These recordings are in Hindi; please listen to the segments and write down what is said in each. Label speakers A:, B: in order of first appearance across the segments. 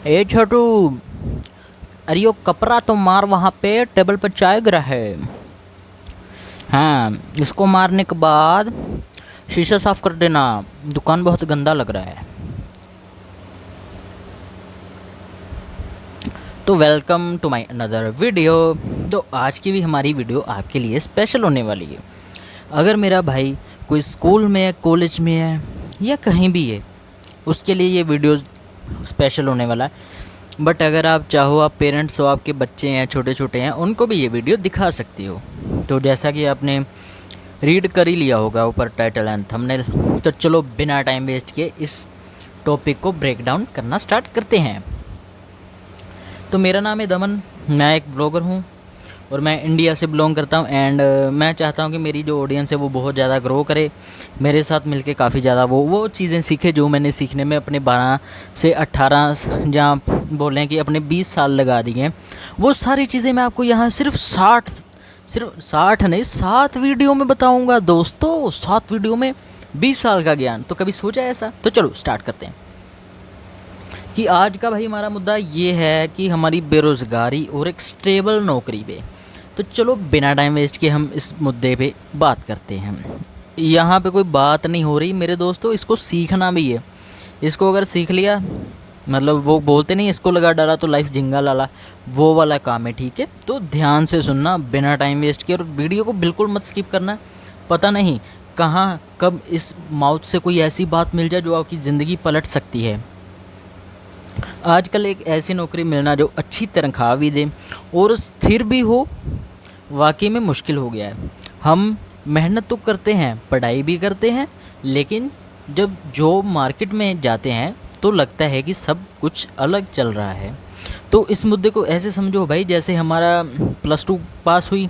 A: ए छोटू, अरे यो कपड़ा तो मार, वहाँ पे टेबल पर चाय गिरा है। हाँ, इसको मारने के बाद शीशा साफ कर देना, दुकान बहुत गंदा लग रहा है। तो welcome to my another video. तो आज की भी हमारी वीडियो आपके लिए स्पेशल होने वाली है। अगर मेरा भाई कोई स्कूल में है, कॉलेज में है या कहीं भी है, उसके लिए ये वीडियो स्पेशल होने वाला है। बट अगर आप चाहो, आप पेरेंट्स हो, आपके बच्चे हैं, छोटे छोटे हैं, उनको भी ये वीडियो दिखा सकती हो। तो जैसा कि आपने रीड कर ही लिया होगा ऊपर टाइटल एंड थंबनेल, तो चलो बिना टाइम वेस्ट किए इस टॉपिक को ब्रेक डाउन करना स्टार्ट करते हैं। तो मेरा नाम है दमन, मैं एक ब्लॉगर हूँ और मैं इंडिया से बिलोंग करता हूँ। एंड मैं चाहता हूँ कि मेरी जो ऑडियंस है वो बहुत ज़्यादा ग्रो करे, मेरे साथ मिलके काफ़ी ज़्यादा वो चीज़ें सीखे जो मैंने सीखने में अपने 12 से 18 जहाँ बोलें कि अपने 20 साल लगा दिए हैं। वो सारी चीज़ें मैं आपको यहाँ सिर्फ 60 नहीं 7 वीडियो में बताऊँगा दोस्तों। 7 वीडियो में 20 साल का ज्ञान। तो कभी सोचा ऐसा? तो चलो स्टार्ट करते हैं कि आज का भाई हमारा मुद्दा ये है कि हमारी बेरोज़गारी और एक स्टेबल नौकरी पे। तो चलो बिना टाइम वेस्ट किए हम इस मुद्दे पे बात करते हैं। यहाँ पे कोई बात नहीं हो रही मेरे दोस्तों, इसको सीखना भी है। इसको अगर सीख लिया, मतलब वो बोलते नहीं इसको लगा डाला तो लाइफ झिंगा लाला, वो वाला काम है, ठीक है। तो ध्यान से सुनना बिना टाइम वेस्ट किए, और वीडियो को बिल्कुल मत स्किप करना। पता नहीं कहाँ कब इस माउथ से कोई ऐसी बात मिल जाए जो आपकी ज़िंदगी पलट सकती है। आजकल एक ऐसी नौकरी मिलना जो अच्छी तनख्वाह भी दे और स्थिर भी हो, वाकई में मुश्किल हो गया है। हम मेहनत तो करते हैं, पढ़ाई भी करते हैं, लेकिन जब जॉब मार्केट में जाते हैं तो लगता है कि सब कुछ अलग चल रहा है। तो इस मुद्दे को ऐसे समझो भाई, जैसे हमारा +2 पास हुई,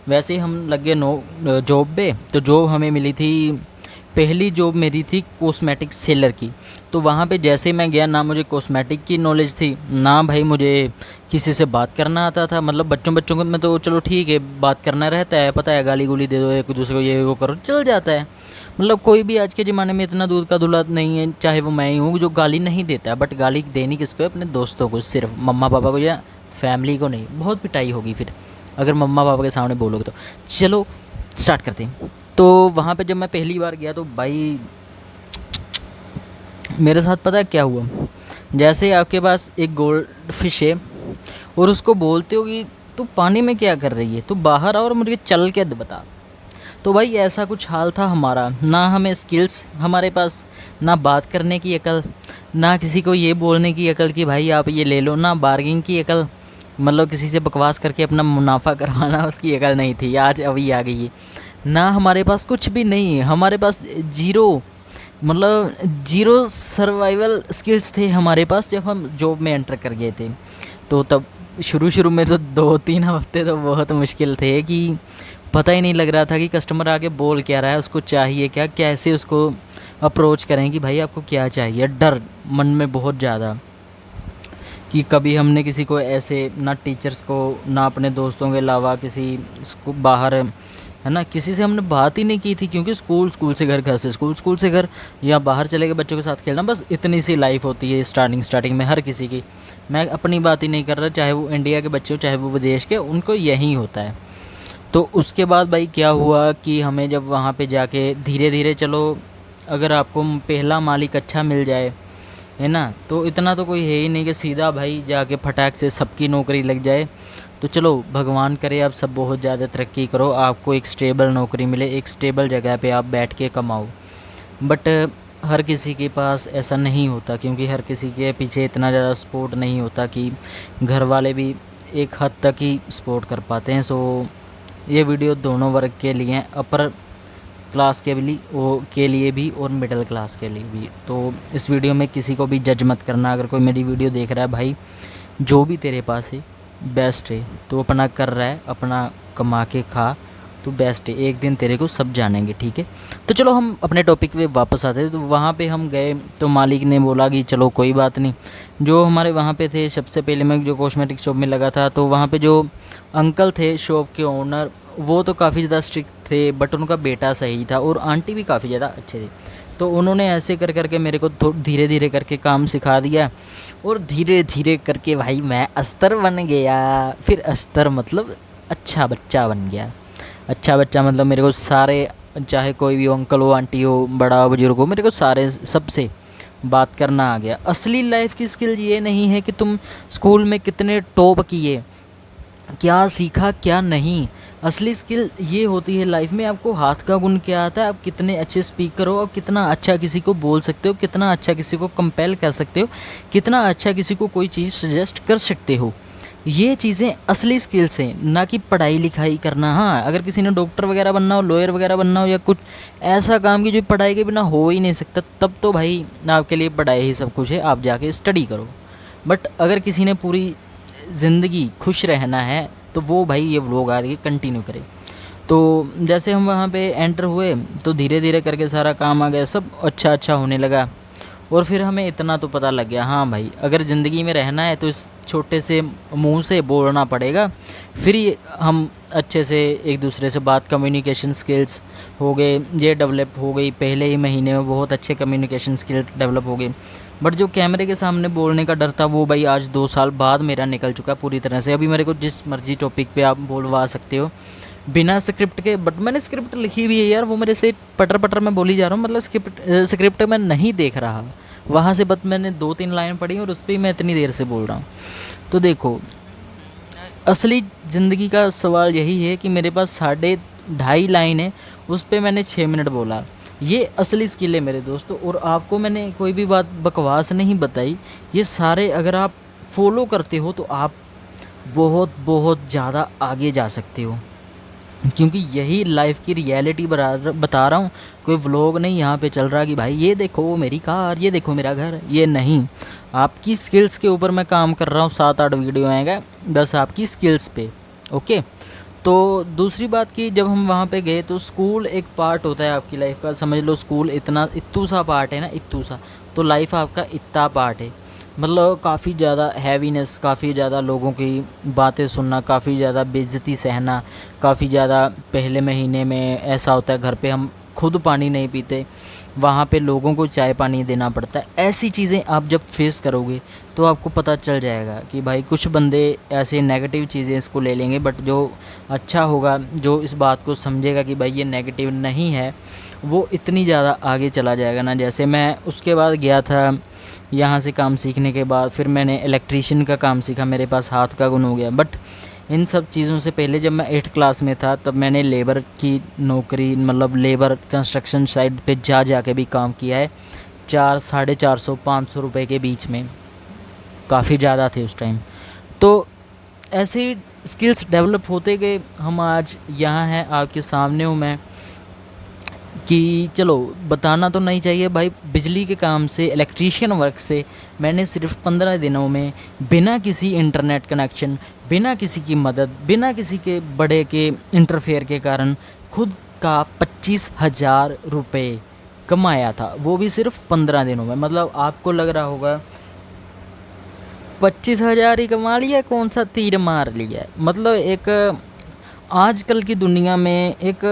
A: वैसे ही हम लग गए जॉब पे। तो जॉब हमें मिली थी, पहली जॉब मेरी थी कॉस्मेटिक सेलर की। तो वहाँ पे जैसे मैं गया, ना मुझे कॉस्मेटिक की नॉलेज थी, ना भाई मुझे किसी से बात करना आता था। मतलब बच्चों को में तो चलो ठीक है, बात करना रहता है, पता है गाली गुली दे दो एक दूसरे को, ये वो करो, चल जाता है। मतलब कोई भी आज के ज़माने में इतना दूध का धुला नहीं है, चाहे वो मैं ही हूँ जो गाली नहीं देता। बट गाली देनी किसको है? अपने दोस्तों को, सिर्फ मम्मा पापा को या फैमिली को नहीं। बहुत पिटाई होगी फिर अगर मम्मा पापा के सामने बोलोगे तो। चलो स्टार्ट करते हैं। तो वहाँ पे जब मैं पहली बार गया तो भाई मेरे साथ पता है क्या हुआ। जैसे आपके पास एक गोल्ड फिश है और उसको बोलते हो कि तू पानी में क्या कर रही है, तू बाहर आ और मुझे चल के बता। तो भाई ऐसा कुछ हाल था हमारा। ना हमें स्किल्स हमारे पास, ना बात करने की अकल, ना किसी को ये बोलने की अकल कि भाई आप ये ले लो, ना बार्गिंग की अकल, मतलब किसी से बकवास करके अपना मुनाफा करवाना, उसकी अकल नहीं थी। आज अभी आ गई है। ना हमारे पास कुछ भी नहीं, हमारे पास जीरो, मतलब जीरो सर्वाइवल स्किल्स थे हमारे पास जब हम जॉब में एंटर कर गए थे। तो तब शुरू में तो 2-3 हफ्ते तो बहुत मुश्किल थे कि पता ही नहीं लग रहा था कि कस्टमर आके बोल क्या रहा है, उसको चाहिए क्या, कैसे उसको अप्रोच करें कि भाई आपको क्या चाहिए। डर मन में बहुत ज़्यादा कि कभी हमने किसी को ऐसे, ना टीचर्स को, ना अपने दोस्तों के अलावा किसी बाहर, है ना, किसी से हमने बात ही नहीं की थी। क्योंकि स्कूल से घर, घर से स्कूल से घर, या बाहर चले गए बच्चों के साथ खेलना, बस इतनी सी लाइफ होती है स्टार्टिंग में हर किसी की। मैं अपनी बात ही नहीं कर रहा, चाहे वो इंडिया के बच्चे हो चाहे वो विदेश के, उनको यही होता है। तो उसके बाद भाई क्या हुआ कि हमें जब वहाँ पे जाके धीरे धीरे, चलो अगर आपको पहला मालिक अच्छा मिल जाए, है ना, तो इतना तो कोई है ही नहीं कि सीधा भाई जाके फटाक से सबकी नौकरी लग जाए। तो चलो भगवान करे आप सब बहुत ज़्यादा तरक्की करो, आपको एक स्टेबल नौकरी मिले, एक स्टेबल जगह पे आप बैठ के कमाओ। बट हर किसी के पास ऐसा नहीं होता, क्योंकि हर किसी के पीछे इतना ज़्यादा सपोर्ट नहीं होता कि घर वाले भी एक हद तक ही सपोर्ट कर पाते हैं। सो ये वीडियो दोनों वर्ग के लिए हैं, अपर क्लास के लिए भी और मिडिल क्लास के लिए भी। तो इस वीडियो में किसी को भी जज मत करना। अगर कोई मेरी वीडियो देख रहा है भाई, जो भी तेरे पास है बेस्ट है, तो अपना कर रहा है, अपना कमा के खा, तो बेस्ट है। एक दिन तेरे को सब जानेंगे, ठीक है। तो चलो हम अपने टॉपिक पे वापस आते हैं। तो वहाँ पे हम गए तो मालिक ने बोला कि चलो कोई बात नहीं। जो हमारे वहाँ पे थे, सबसे पहले मैं जो कॉस्मेटिक शॉप में लगा था, तो वहाँ पे जो अंकल थे शॉप के ओनर, वो तो काफ़ी ज़्यादा स्ट्रिक्ट थे, बट उनका बेटा सही था और आंटी भी काफ़ी ज़्यादा अच्छे थे। तो उन्होंने ऐसे कर करके मेरे को धीरे धीरे करके काम सिखा दिया, और धीरे धीरे करके भाई मैं अस्तर बन गया। फिर अस्तर मतलब अच्छा बच्चा बन गया। अच्छा बच्चा मतलब मेरे को सारे, चाहे कोई भी हो, अंकल हो, आंटी हो, बड़ा बुजुर्ग हो, मेरे को सारे सबसे बात करना आ गया। असली लाइफ की स्किल ये नहीं है कि तुम स्कूल में कितने टॉप किए, क्या सीखा क्या नहीं। असली स्किल ये होती है लाइफ में आपको हाथ का गुण क्या आता है, आप कितने अच्छे स्पीकर हो, और कितना अच्छा किसी को बोल सकते हो, कितना अच्छा किसी को कंपेल कर सकते हो, कितना अच्छा किसी को कोई चीज़ सजेस्ट कर सकते हो। ये चीज़ें असली स्किल्स हैं, ना कि पढ़ाई लिखाई करना। हाँ, अगर किसी ने डॉक्टर वगैरह बनना हो, लॉयर वगैरह बनना हो, या कुछ ऐसा काम की जो पढ़ाई के बिना हो ही नहीं सकता, तब तो भाई आपके लिए पढ़ाई ही सब कुछ है, आप जाके स्टडी करो। बट अगर किसी ने पूरी ज़िंदगी खुश रहना है तो वो भाई ये व्लॉग आगे कंटिन्यू करे। तो जैसे हम वहाँ पे एंटर हुए तो धीरे धीरे करके सारा काम आ गया, सब अच्छा अच्छा होने लगा। और फिर हमें इतना तो पता लग गया, हाँ भाई अगर ज़िंदगी में रहना है तो इस छोटे से मुंह से बोलना पड़ेगा, फिर हम अच्छे से एक दूसरे से बात, कम्युनिकेशन स्किल्स हो गए, ये डेवलप हो गई। पहले ही महीने में बहुत अच्छे कम्युनिकेशन स्किल्स डेवलप हो गए। बट जो कैमरे के सामने बोलने का डर था वो भाई आज 2 साल बाद मेरा निकल चुका पूरी तरह से। अभी मेरे को जिस मर्जी टॉपिक पे आप बोलवा सकते हो बिना स्क्रिप्ट के। बट मैंने स्क्रिप्ट लिखी हुई है यार, वो मेरे से पटर पटर मैं बोली जा रहा हूँ, मतलब स्क्रिप्ट मैं नहीं देख रहा वहाँ से, बस मैंने 2-3 लाइन पढ़ी और उस पर ही मैं इतनी देर से बोल रहा हूँ। तो देखो असली ज़िंदगी का सवाल यही है कि मेरे पास 2.5 लाइन है, उस पर मैंने 6 मिनट बोला। ये असली स्किल है मेरे दोस्तों। और आपको मैंने कोई भी बात बकवास नहीं बताई, ये सारे अगर आप फॉलो करते हो तो आप बहुत बहुत ज़्यादा आगे जा सकते हो, क्योंकि यही लाइफ की रियलिटी बता रहा हूँ। कोई व्लॉग नहीं यहाँ पे चल रहा कि भाई ये देखो मेरी कार, ये देखो मेरा घर, ये नहीं। आपकी स्किल्स के ऊपर मैं काम कर रहा हूँ। 7-8 वीडियो आएगा बस आपकी स्किल्स पे। ओके, तो दूसरी बात कि जब हम वहाँ पे गए तो स्कूल एक पार्ट होता है आपकी लाइफ का, समझ लो स्कूल इतना इत्तू सा पार्ट है ना, इत्तू सा। तो लाइफ आपका इतना पार्ट है, मतलब काफ़ी ज़्यादा हैवीनेस, काफ़ी ज़्यादा लोगों की बातें सुनना, काफ़ी ज़्यादा बेइज्जती सहना, काफ़ी ज़्यादा पहले महीने में ऐसा होता है घर पे हम खुद पानी नहीं पीते, वहाँ पे लोगों को चाय पानी देना पड़ता है। ऐसी चीज़ें आप जब फेस करोगे तो आपको पता चल जाएगा कि भाई कुछ बंदे ऐसे नेगेटिव चीज़ें इसको ले लेंगे, बट जो अच्छा होगा, जो इस बात को समझेगा कि भाई ये नेगेटिव नहीं है, वो इतनी ज़्यादा आगे चला जाएगा ना। जैसे मैं उसके बाद गया था यहाँ से काम सीखने के बाद, फिर मैंने इलेक्ट्रीशियन का काम सीखा, मेरे पास हाथ का गुण हो गया। बट इन सब चीज़ों से पहले जब मैं 8th क्लास में था तब मैंने लेबर की नौकरी, मतलब लेबर कंस्ट्रक्शन साइट पे जा के भी काम किया है। 400-450-500 रुपये के बीच में, काफ़ी ज़्यादा थे उस टाइम। तो ऐसे स्किल्स डेवलप होते गए, हम आज यहाँ हैं आपके सामने हूँ मैं, कि चलो बताना तो नहीं चाहिए भाई, बिजली के काम से, इलेक्ट्रीशियन वर्क से मैंने सिर्फ 15 दिनों में बिना किसी इंटरनेट कनेक्शन, बिना किसी की मदद, बिना किसी के बड़े के इंटरफेयर के कारण खुद का 25,000 रुपये कमाया था, वो भी सिर्फ 15 दिनों में। मतलब आपको लग रहा होगा 25,000 ही कमा लिया, कौन सा तीर मार लिया है। मतलब एक आजकल की दुनिया में एक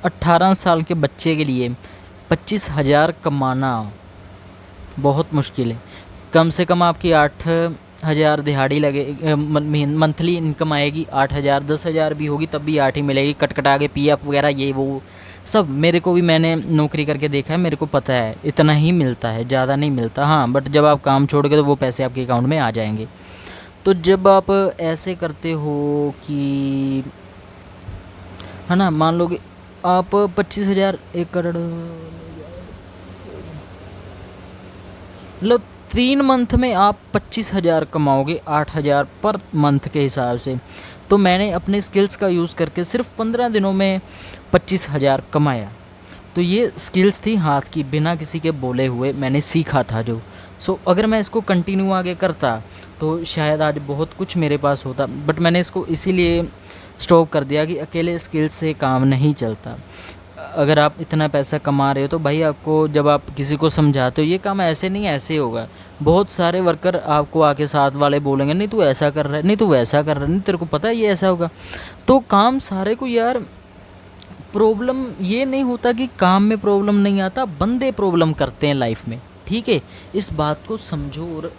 A: 18 साल के बच्चे के लिए 25,000 कमाना बहुत मुश्किल है। कम से कम आपकी 8,000 दिहाड़ी लगे, मंथली इनकम आएगी 8,000, 10,000 भी होगी तब भी 8 ही मिलेगी, कटा के पीएफ वगैरह ये वो सब। मेरे को भी, मैंने नौकरी करके देखा है, मेरे को पता है इतना ही मिलता है, ज़्यादा नहीं मिलता। हाँ, बट जब आप काम छोड़ के तो वो पैसे आपके अकाउंट में आ जाएंगे। तो जब आप ऐसे करते हो कि, है ना, मान लो कि आप 25,000, 1 करोड़, मतलब 3 मंथ में आप 25,000 कमाओगे, 8,000 पर मंथ के हिसाब से। तो मैंने अपने स्किल्स का यूज़ करके सिर्फ 15 दिनों में 25,000 कमाया। तो ये स्किल्स थी हाथ की, बिना किसी के बोले हुए मैंने सीखा था जो। सो अगर मैं इसको कंटिन्यू आगे करता तो शायद आज बहुत कुछ मेरे पास होता, बट मैंने इसको इसीलिए स्टॉप कर दिया कि अकेले स्किल्स से काम नहीं चलता। अगर आप इतना पैसा कमा रहे हो तो भाई आपको, जब आप किसी को समझाते हो ये काम ऐसे नहीं ऐसे होगा, बहुत सारे वर्कर आपको आके साथ वाले बोलेंगे नहीं तू ऐसा कर रहा है, नहीं तू वैसा कर रहा है, नहीं तेरे को पता है ये ऐसा होगा। तो काम सारे को यार प्रॉब्लम ये नहीं होता कि काम में प्रॉब्लम नहीं आता, बंदे प्रॉब्लम करते हैं लाइफ में, ठीक है। इस बात को समझो। और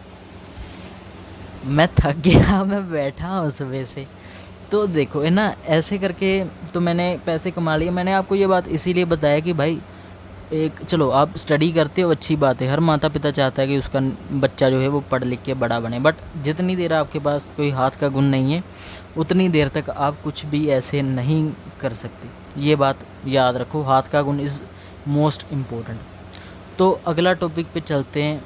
A: मैं थक गया, मैं बैठा हूँ सुबह से। तो देखो है ना, ऐसे करके तो मैंने पैसे कमा लिए। मैंने आपको ये बात इसीलिए बताया कि भाई एक, चलो आप स्टडी करते हो अच्छी बात है, हर माता पिता चाहता है कि उसका बच्चा जो है वो पढ़ लिख के बड़ा बने, बट जितनी देर आपके पास कोई हाथ का गुण नहीं है उतनी देर तक आप कुछ भी ऐसे नहीं कर सकते। ये बात याद रखो, हाथ का गुण इज़ मोस्ट इम्पोर्टेंट। तो अगला टॉपिक पे चलते हैं।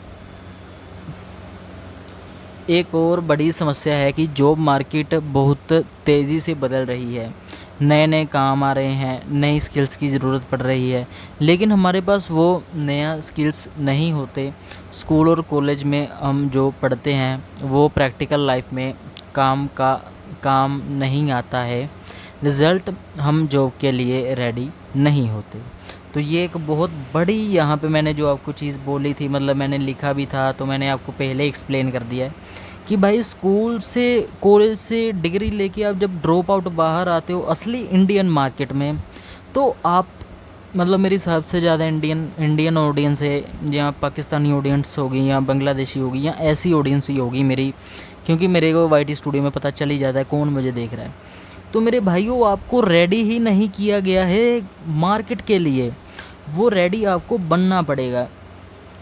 A: एक और बड़ी समस्या है कि जॉब मार्केट बहुत तेज़ी से बदल रही है, नए नए काम आ रहे हैं, नई स्किल्स की ज़रूरत पड़ रही है, लेकिन हमारे पास वो नया स्किल्स नहीं होते। स्कूल और कॉलेज में हम जो पढ़ते हैं वो प्रैक्टिकल लाइफ में काम नहीं आता है। रिज़ल्ट हम जॉब के लिए रेडी नहीं होते। तो ये एक बहुत बड़ी, यहाँ पे मैंने जो आपको चीज़ बोली थी, मतलब मैंने लिखा भी था तो मैंने आपको पहले एक्सप्लेन कर दिया है कि भाई स्कूल से कॉलेज से डिग्री लेके आप जब ड्रॉप आउट बाहर आते हो असली इंडियन मार्केट में, तो आप, मतलब मेरे हिसाब से ज़्यादा इंडियन ऑडियंस है, या पाकिस्तानी ऑडियंस होगी या बांग्लादेशी होगी या ऐसी ऑडियंस ही होगी मेरी, क्योंकि मेरे को वाईटी स्टूडियो में पता चल ही जाता है कौन मुझे देख रहा है। तो मेरे भाइयों, आपको रेडी ही नहीं किया गया है मार्केट के लिए, वो रेडी आपको बनना पड़ेगा।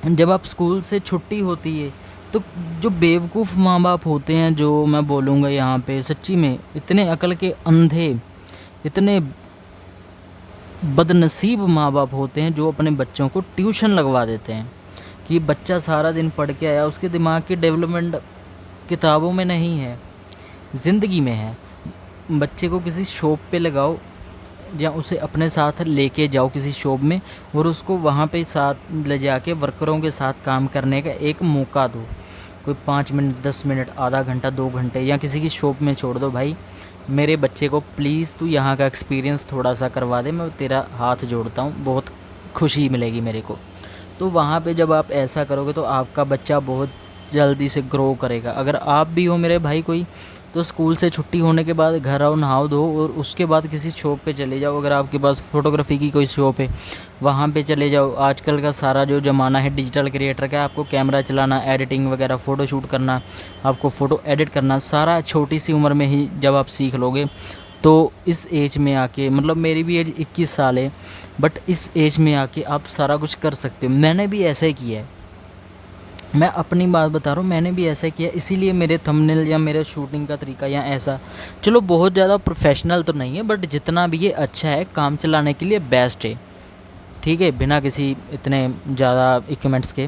A: जब आप स्कूल से छुट्टी होती है तो जो बेवकूफ़ माँ बाप होते हैं, जो मैं बोलूँगा यहाँ पे, सच्ची में इतने अकल के अंधे, इतने बदनसीब माँ बाप होते हैं जो अपने बच्चों को ट्यूशन लगवा देते हैं कि बच्चा सारा दिन पढ़ के आया, उसके दिमाग की डेवलपमेंट किताबों में नहीं है, ज़िंदगी में है। बच्चे को किसी शॉप पे लगाओ या उसे अपने साथ लेके जाओ किसी शॉप में, और उसको वहाँ पे साथ ले जाके वर्करों के साथ काम करने का एक मौका दो। कोई 5 मिनट, 10 मिनट, आधा घंटा, 2 घंटे, या किसी की शॉप में छोड़ दो। भाई मेरे बच्चे को प्लीज़ तू यहाँ का एक्सपीरियंस थोड़ा सा करवा दे, मैं तेरा हाथ जोड़ता हूँ, बहुत खुशी मिलेगी मेरे को। तो वहाँ पे जब आप ऐसा करोगे तो आपका बच्चा बहुत जल्दी से ग्रो करेगा। अगर आप भी हो मेरे भाई कोई, तो स्कूल से छुट्टी होने के बाद घर आओ, नहाओ धो, और उसके बाद किसी शॉप पे चले जाओ। अगर आपके पास फ़ोटोग्राफी की कोई शॉप है वहाँ पे चले जाओ। आजकल का सारा जो ज़माना है डिजिटल क्रिएटर का, आपको कैमरा चलाना, एडिटिंग वगैरह, फ़ोटो शूट करना, आपको फ़ोटो एडिट करना, सारा छोटी सी उम्र में ही जब आप सीख लोगे तो इस एज में आके, मतलब मेरी भी एज 21 साल है, बट इस एज में आके आप सारा कुछ कर सकते हो। मैंने भी ऐसा ही किया है, मैं अपनी बात बता रहा हूँ, मैंने भी ऐसा किया, इसीलिए मेरे थंबनेल या मेरे शूटिंग का तरीका या ऐसा, चलो बहुत ज़्यादा प्रोफेशनल तो नहीं है, बट जितना भी ये अच्छा है काम चलाने के लिए बेस्ट है, ठीक है, बिना किसी इतने ज़्यादा इक्विपमेंट्स के।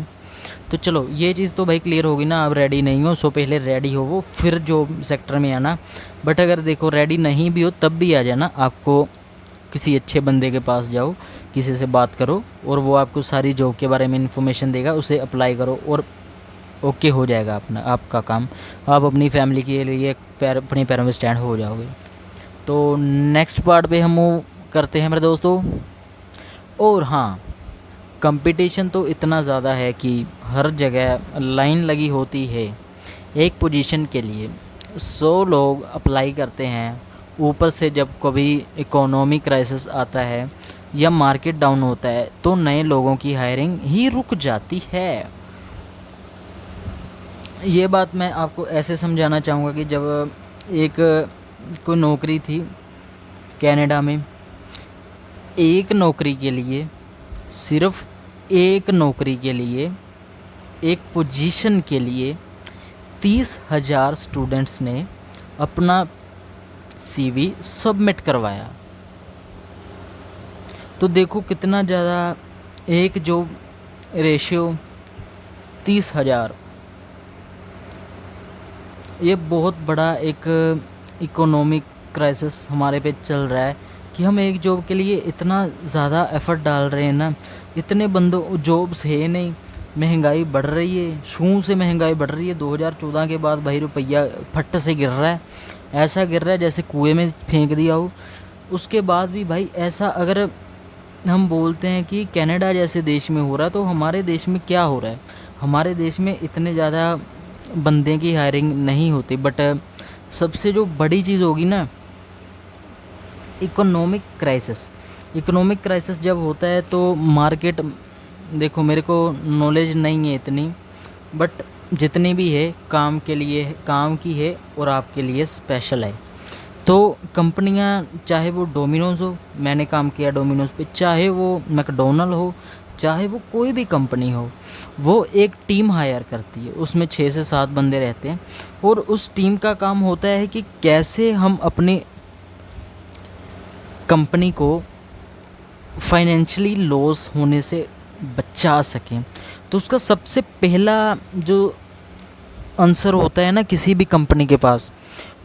A: तो चलो ये चीज़ तो भाई क्लियर होगी ना। आप रेडी नहीं हो, सो पहले रेडी हो वो, फिर जॉब सेक्टर में आना। बट अगर देखो रेडी नहीं भी हो तब भी आ जाना। आपको किसी अच्छे बंदे के पास जाओ, किसी से बात करो, और वो आपको सारी जॉब के बारे में इन्फॉर्मेशन देगा, उसे अप्लाई करो और ओके हो जाएगा आपका काम। आप अपनी फैमिली के लिए अपने पैरों में स्टैंड हो जाओगे। तो नेक्स्ट पार्ट पे हम मूव करते हैं मेरे दोस्तों। और हाँ, कंपटीशन तो इतना ज़्यादा है कि हर जगह लाइन लगी होती है एक पोजीशन के लिए। 100 लोग अप्लाई करते हैं, ऊपर से जब कभी इकोनॉमी क्राइसिस आता है या मार्केट डाउन होता है तो नए लोगों की हायरिंग ही रुक जाती है। ये बात मैं आपको ऐसे समझाना चाहूँगा कि जब एक कोई नौकरी थी कनाडा में, एक नौकरी के लिए, सिर्फ एक नौकरी के लिए, एक पोजीशन के लिए 30,000 स्टूडेंट्स ने अपना CV सबमिट करवाया। तो देखो कितना ज़्यादा, एक जो रेशियो 30,000, ये बहुत बड़ा एक इकोनॉमिक क्राइसिस हमारे पे चल रहा है कि हम एक जॉब के लिए इतना ज़्यादा एफ़र्ट डाल रहे हैं ना, इतने बंदों जॉब्स है नहीं, महंगाई बढ़ रही है, शू से महंगाई बढ़ रही है। 2014 के बाद भाई रुपया फट से गिर रहा है, ऐसा गिर रहा है जैसे कुएं में फेंक दिया हो। उसके बाद भी भाई ऐसा, अगर हम बोलते हैं कि कनाडा जैसे देश में हो रहा है तो हमारे देश में क्या हो रहा है? हमारे देश में इतने ज़्यादा बंदे की हायरिंग नहीं होती। बट सबसे जो बड़ी चीज़ होगी ना, इकोनॉमिक क्राइसिस, इकोनॉमिक क्राइसिस जब होता है तो मार्केट, देखो मेरे को नॉलेज नहीं है इतनी, बट जितनी भी है काम के लिए काम की है और आपके लिए स्पेशल है। तो कंपनियां, चाहे वो डोमिनोज़ हो, मैंने काम किया डोमिनोज़ पे, चाहे वो मैकडोनल्ड हो, चाहे वो कोई भी कंपनी हो, वो एक टीम हायर करती है, उसमें 6 से 7 बंदे रहते हैं और उस टीम का काम होता है कि कैसे हम अपनी कंपनी को फाइनेंशियली लॉस होने से बचा सकें। तो उसका सबसे पहला जो आंसर होता है ना किसी भी कंपनी के पास,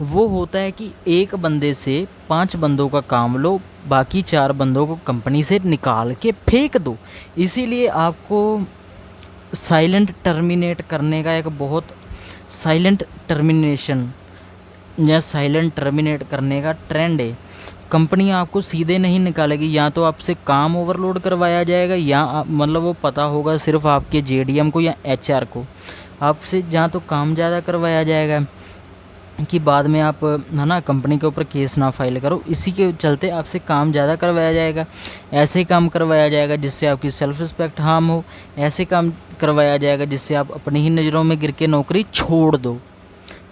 A: वो होता है कि एक बंदे से 5 बंदों का काम लो, बाकी 4 बंदों को कंपनी से निकाल के फेंक दो। इसीलिए आपको साइलेंट टर्मिनेट करने का एक बहुत साइलेंट टर्मिनेशन या साइलेंट टर्मिनेट करने का ट्रेंड है। कंपनी आपको सीधे नहीं निकालेगी, या तो आपसे काम ओवरलोड करवाया जाएगा, या मतलब वो पता होगा सिर्फ आपके जेडीएम को या एचआर को, आपसे जहाँ तो काम ज़्यादा करवाया जाएगा कि बाद में आप है ना कंपनी के ऊपर केस ना फाइल करो, इसी के चलते आपसे काम ज़्यादा करवाया जाएगा। ऐसे काम करवाया जाएगा जिससे आपकी सेल्फ रिस्पेक्ट हार्म हो, ऐसे काम करवाया जाएगा जिससे आप अपनी ही नज़रों में गिर के नौकरी छोड़ दो,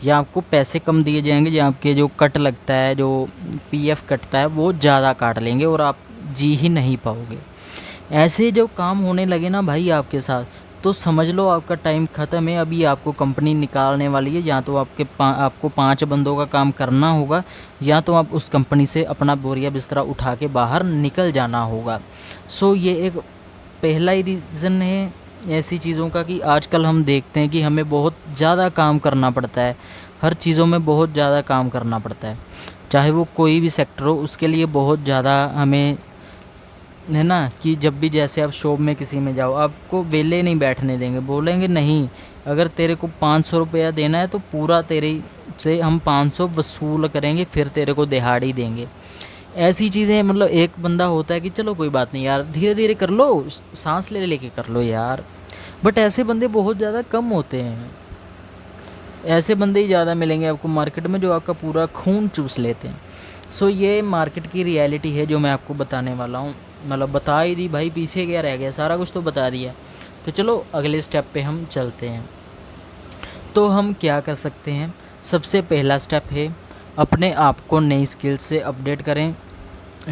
A: या आपको पैसे कम दिए जाएंगे, या आपके जो कट लगता है, जो पीएफ कटता है वो ज़्यादा काट लेंगे और आप जी ही नहीं पाओगे। ऐसे जो काम होने लगे ना भाई आपके साथ, तो समझ लो आपका टाइम ख़त्म है। अभी आपको कंपनी निकालने वाली है, या तो आपको 5 बंदों का काम करना होगा, या तो आप उस कंपनी से अपना बोरिया बिस्तरा उठा के बाहर निकल जाना होगा। सो ये एक पहला ही रीज़न है ऐसी चीज़ों का कि आजकल हम देखते हैं कि हमें बहुत ज़्यादा काम करना पड़ता है, हर चीज़ों में बहुत ज़्यादा काम करना पड़ता है, चाहे वो कोई भी सेक्टर हो, उसके लिए बहुत ज़्यादा हमें, है ना, कि जब भी जैसे आप शॉप में किसी में जाओ, आपको वेले नहीं बैठने देंगे, बोलेंगे नहीं अगर तेरे को 500 रुपया देना है तो पूरा तेरे से हम 500 वसूल करेंगे, फिर तेरे को दिहाड़ी देंगे। ऐसी चीज़ें, मतलब एक बंदा होता है कि चलो कोई बात नहीं यार, धीरे धीरे कर लो, सांस ले लेके कर लो यार, बट ऐसे बंदे बहुत ज़्यादा कम होते हैं। ऐसे बंदे ही ज़्यादा मिलेंगे आपको मार्केट में जो आपका पूरा खून चूस लेते हैं। सो ये मार्केट की रियलिटी है जो मैं आपको बताने वाला हूँ, मतलब बता ही दी भाई, पीछे क्या रह गया, सारा कुछ तो बता दिया। तो चलो अगले स्टेप पे हम चलते हैं। तो हम क्या कर सकते हैं, सबसे पहला स्टेप है अपने आप को नई स्किल्स से अपडेट करें,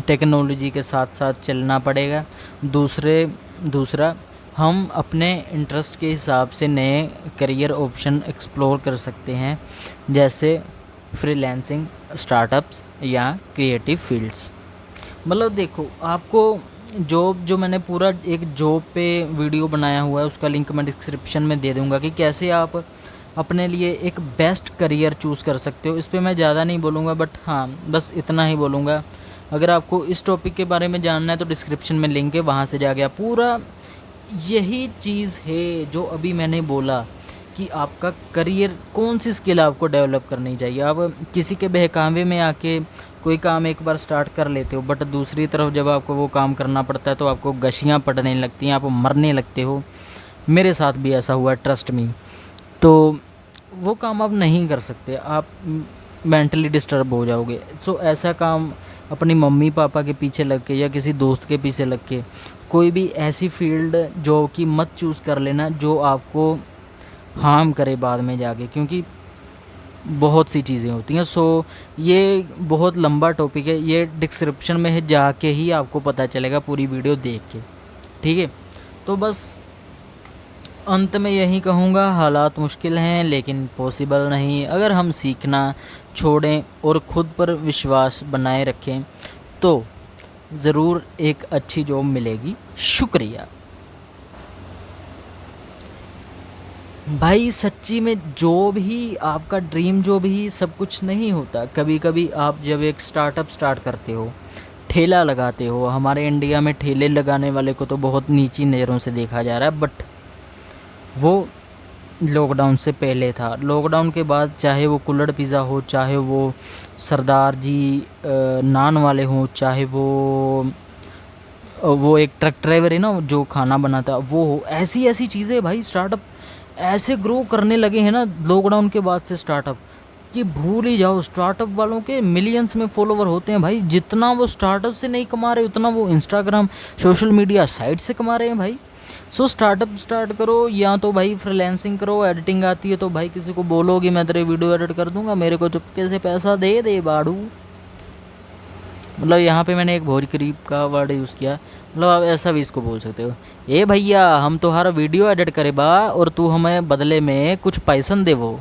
A: टेक्नोलॉजी के साथ साथ चलना पड़ेगा। दूसरा हम अपने इंटरेस्ट के हिसाब से नए करियर ऑप्शन एक्सप्लोर कर सकते हैं, जैसे फ्रीलांसिंग, स्टार्टअप्स या क्रिएटिव फील्ड्स। मतलब देखो, आपको जॉब, जो मैंने पूरा एक जॉब पे वीडियो बनाया हुआ है उसका लिंक मैं डिस्क्रिप्शन में दे दूँगा कि कैसे आप अपने लिए एक बेस्ट करियर चूज़ कर सकते हो। इस पे मैं ज़्यादा नहीं बोलूँगा, बट हाँ बस इतना ही बोलूँगा। अगर आपको इस टॉपिक के बारे में जानना है तो डिस्क्रिप्शन में लिंक है, वहाँ से जाके आप पूरा, यही चीज़ है जो अभी मैंने बोला कि आपका करियर, कौन सी स्किल आपको डेवलप करनी चाहिए। आप किसी के बहकावे में आके कोई काम एक बार स्टार्ट कर लेते हो, बट दूसरी तरफ जब आपको वो काम करना पड़ता है तो आपको गशियाँ पड़ने लगती हैं, आप मरने लगते हो। मेरे साथ भी ऐसा हुआ, ट्रस्ट मी। तो वो काम आप नहीं कर सकते, आप मेंटली डिस्टर्ब हो जाओगे। सो ऐसा काम अपनी मम्मी पापा के पीछे लग के या किसी दोस्त के पीछे लग के कोई भी ऐसी फील्ड जो कि मत चूज़ कर लेना जो आपको हार्म करे बाद में जाके, क्योंकि बहुत सी चीज़ें होती हैं। सो ये बहुत लंबा टॉपिक है, ये डिस्क्रिप्शन में है, जाके ही आपको पता चलेगा पूरी वीडियो देख के, ठीक है। तो बस अंत में यही कहूँगा, हालात मुश्किल हैं लेकिन पॉसिबल नहीं। अगर हम सीखना छोड़ें और ख़ुद पर विश्वास बनाए रखें तो ज़रूर एक अच्छी जॉब मिलेगी। शुक्रिया भाई। सच्ची में जॉब ही, आपका ड्रीम जॉब ही सब कुछ नहीं होता। कभी कभी आप जब एक स्टार्टअप स्टार्ट करते हो, ठेला लगाते हो, हमारे इंडिया में ठेले लगाने वाले को तो बहुत नीची नज़रों से देखा जा रहा है, बट वो लॉकडाउन से पहले था। लॉकडाउन के बाद चाहे वो कुल्हड़ पिज़्ज़ा हो, चाहे वो सरदार जी नान वाले हों, चाहे वो एक ट्रक ड्राइवर है ना जो खाना बनाता, वो हो, ऐसी ऐसी चीज़ें भाई स्टार्टअप ऐसे ग्रो करने लगे हैं ना लॉकडाउन के बाद से स्टार्टअप, कि भूल ही जाओ। स्टार्टअप वालों के मिलियंस में फॉलोवर होते हैं भाई, जितना वो स्टार्टअप से नहीं कमा रहे उतना वो इंस्टाग्राम सोशल मीडिया साइट से कमा रहे हैं भाई। सो स्टार्टअप स्टार्ट करो, या तो भाई फ्रीलांसिंग करो, एडिटिंग आती है तो भाई किसी को बोलो कि मैं तेरे वीडियो एडिट कर दूंगा, मेरे को चुपके से पैसा दे दे बाड़ू। मतलब यहाँ पे मैंने एक बहुत करीब का वर्ड यूज़ किया, मतलब आप ऐसा भी इसको बोल सकते हो, ए भैया हम तुम्हारा वीडियो एडिट करे बा और तू हमें बदले में कुछ पैसन दे वो।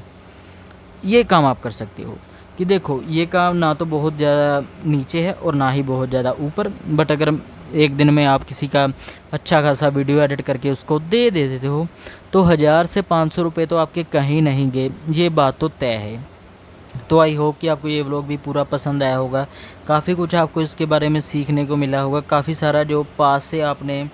A: ये काम आप कर सकते हो कि देखो ये काम ना तो बहुत ज़्यादा नीचे है और ना ही बहुत ज़्यादा ऊपर, बट अगर एक दिन में आप किसी का अच्छा खासा वीडियो एडिट करके उसको दे देते हो तो 1000 से 500 रुपये तो आपके कहीं नहीं गए, ये बात तो तय है। तो आई होप कि आपको ये व्लॉग भी पूरा पसंद आया होगा, काफ़ी कुछ आपको इसके बारे में सीखने को मिला होगा, काफ़ी सारा जो पास से आपने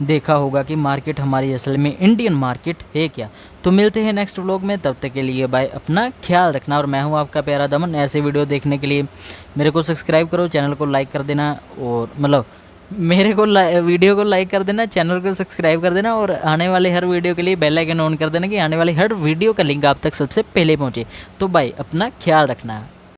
A: देखा होगा कि मार्केट हमारी असल में इंडियन मार्केट है क्या। तो मिलते हैं नेक्स्ट व्लॉग में, तब तक के लिए बाय, अपना ख्याल रखना। और मैं हूँ आपका प्यारा दमन। ऐसे वीडियो देखने के लिए मेरे को सब्सक्राइब करो, चैनल को लाइक कर देना, और मतलब मेरे को वीडियो को लाइक कर देना, चैनल को सब्सक्राइब कर देना, और आने वाले हर वीडियो के लिए बेल आइकन ऑन कर देना कि आने वाली हर वीडियो का लिंक आप तक सबसे पहले पहुँचे। तो बाय, अपना ख्याल रखना।